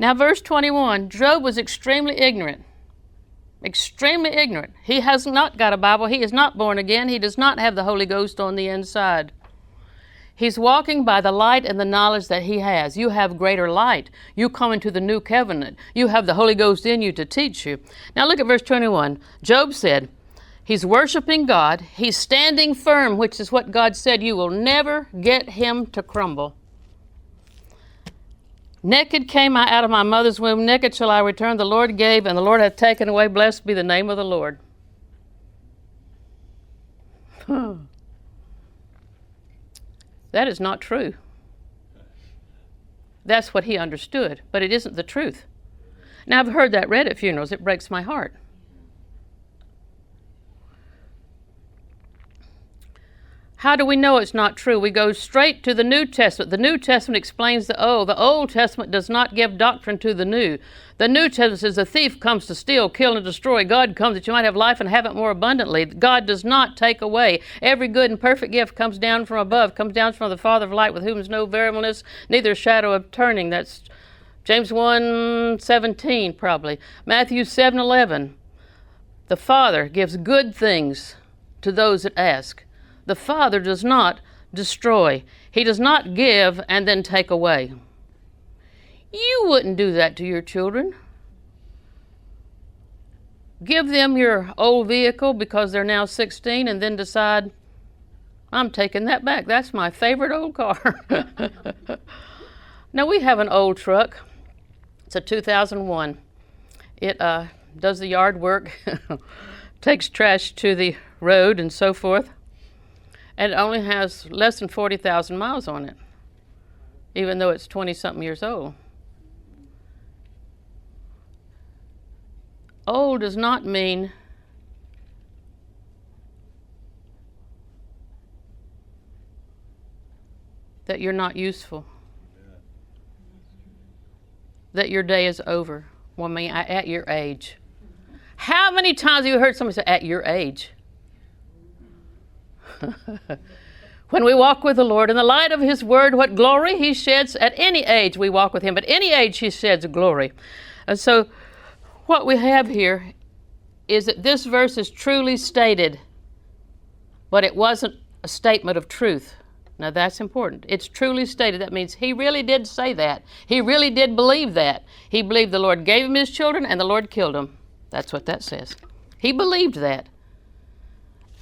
Now, verse 21, Job was extremely ignorant. Extremely ignorant. He has not got a Bible. He is not born again. He does not have the Holy Ghost on the inside. He's walking by the light and the knowledge that he has. You have greater light. You come into the new covenant. You have the Holy Ghost in you to teach you. Now look at verse 21. Job said, he's worshiping God. He's standing firm, which is what God said. You will never get him to crumble. Naked came I out of my mother's womb. Naked shall I return. The Lord gave, and the Lord hath taken away. Blessed be the name of the Lord. That is not true. That's what he understood, but it isn't the truth. Now, I've heard that read at funerals. It breaks my heart. How do we know it's not true? We go straight to the New Testament. The New Testament explains the Old. The Old Testament does not give doctrine to the New. The New Testament says the thief comes to steal, kill, and destroy. God comes that you might have life and have it more abundantly. God does not take away. Every good and perfect gift comes down from above, comes down from the Father of light, with whom is no variableness, neither shadow of turning. That's James 1:17 probably. Matthew 7:11. The Father gives good things to those that ask. The Father does not destroy. He does not give and then take away. You wouldn't do that to your children. Give them your old vehicle because they're now 16 and then decide, I'm taking that back. That's my favorite old car. Now we have an old truck. It's a 2001. It does the yard work, takes trash to the road and so forth. And it only has less than 40,000 miles on it, even though it's 20-something years old. Old does not mean that you're not useful, that your day is over. Well, I mean, at your age. How many times have you heard somebody say, at your age? When we walk with the Lord in the light of his word, what glory he sheds. At any age we walk with him, but any age he sheds glory. And so what we have here is that this verse is truly stated, but it wasn't a statement of truth. Now that's important. It's truly stated. That means he really did say that. He really did believe that. He believed the Lord gave him his children and the Lord killed him. That's what that says. He believed that.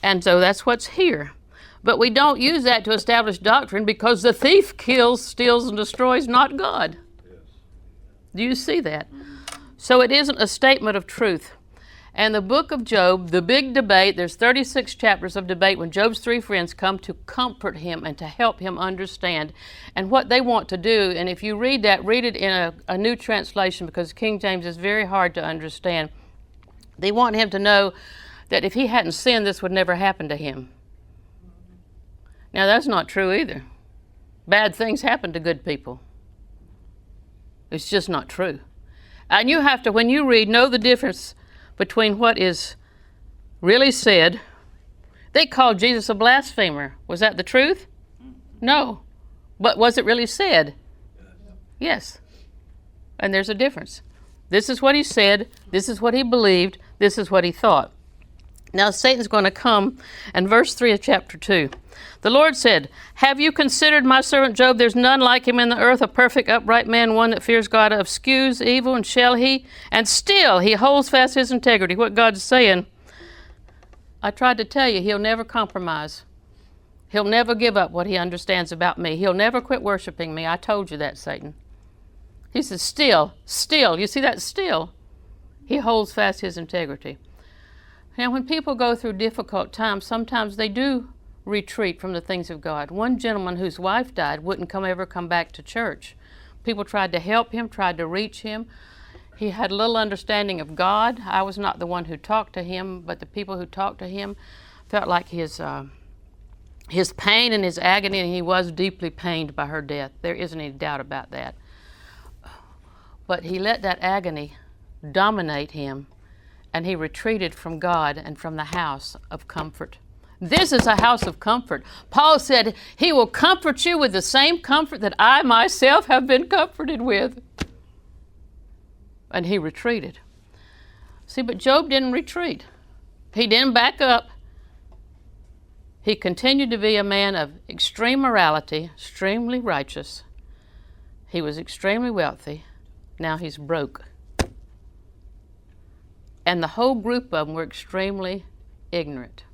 And so that's what's here. But we don't use that to establish doctrine because the thief kills, steals, and destroys, not God. Yes. Do you see that? So it isn't a statement of truth. And the book of Job, the big debate, there's 36 chapters of debate when Job's three friends come to comfort him and to help him understand. And what they want to do, and if you read that, read it in a new translation because King James is very hard to understand. They want him to know that if he hadn't sinned, this would never happen to him. Now, that's not true either. Bad things happen to good people. It's just not true. And you have to, when you read, know the difference between what is really said. They called Jesus a blasphemer. Was that the truth? No. But was it really said? Yes. And there's a difference. This is what he said. This is what he believed. This is what he thought. Now Satan's going to come, and verse 3 of chapter 2. The Lord said, have you considered my servant Job? There's none like him in the earth, a perfect, upright man, one that fears God, eschews evil, and shall he? And still he holds fast his integrity. What God's saying, I tried to tell you, he'll never compromise. He'll never give up what he understands about me. He'll never quit worshiping me. I told you that, Satan. He says, still. You see that still? He holds fast his integrity. Now, when people go through difficult times, sometimes they do retreat from the things of God. One gentleman whose wife died wouldn't ever come back to church. People tried to help him, tried to reach him. He had little understanding of God. I was not the one who talked to him, but the people who talked to him felt like his pain and his agony, and he was deeply pained by her death. There isn't any doubt about that. But he let that agony dominate him, and he retreated from God and from the house of comfort. This is a house of comfort. Paul said, he will comfort you with the same comfort that I myself have been comforted with. and he retreated. See, but Job didn't retreat. He didn't back up. He continued to be a man of extreme morality, extremely righteous. He was extremely wealthy. Now he's broke. And the whole group of them were extremely ignorant.